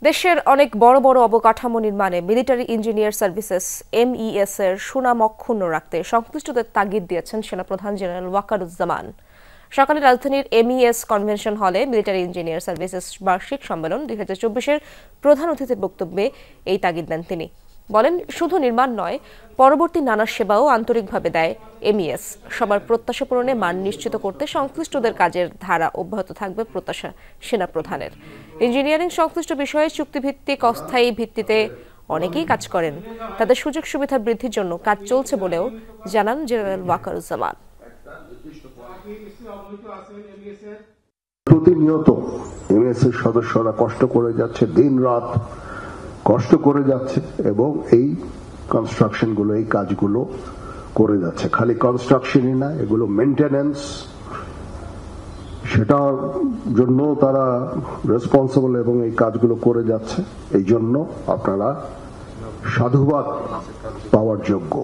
দেশের অনেক বড় বড় অবকাঠামো নির্মাণে মিলিটারি ইঞ্জিনিয়ার সার্ভিসেস (MES) এর সুনাম অক্ষুণ্ণ রাখতে সংশ্লিষ্টদের তাগিদ দিয়েছেন সেনাপ্রধান জেনারেল ওয়াকারুজ্জামান। সকালে রাজধানীর MES কনভেনশন হলে মিলিটারি ইঞ্জিনিয়ার সার্ভিসেস বার্ষিক সম্মেলন 2024-এর প্রধান অতিথির বক্তব্যে এই তাগিদ দেন তিনি। বলেন, শুধু নির্মাণ নয়, পরবর্তী নানা সেবাও আন্তরিকভাবে দেয় MES। সবার প্রত্যাশা পূরণে মান নিশ্চিত করতে সংশ্লিষ্টদের কাজের ধারা অব্যাহত থাকবে প্রত্যাশা সেনাপ্রধানের। ইঞ্জিনিয়ারিং সংশ্লিষ্ট বিষয়ে চুক্তিভিত্তিক অস্থায়ী ভিত্তিতে অনেকেই কাজ করেন। তাদের সুযোগ সুবিধা বৃদ্ধির জন্য কাজ চলছে বলেও জানান জেনারেল ওয়াকারুজ্জামান। প্রতিনিয়ত MES এর সদস্যরা কষ্ট করে যাচ্ছে, দিন রাত কষ্ট করে যাচ্ছে এবং এই কনস্ট্রাকশন গুলো, এই কাজগুলো করে যাচ্ছে। খালি কনস্ট্রাকশনই না, এগুলো মেইনটেনেন্স, সেটার জন্য তারা রেসপন্সিবল এবং এই কাজগুলো করে যাচ্ছে। এই জন্য আপনারা সাধুবাদ পাওয়ার যোগ্য।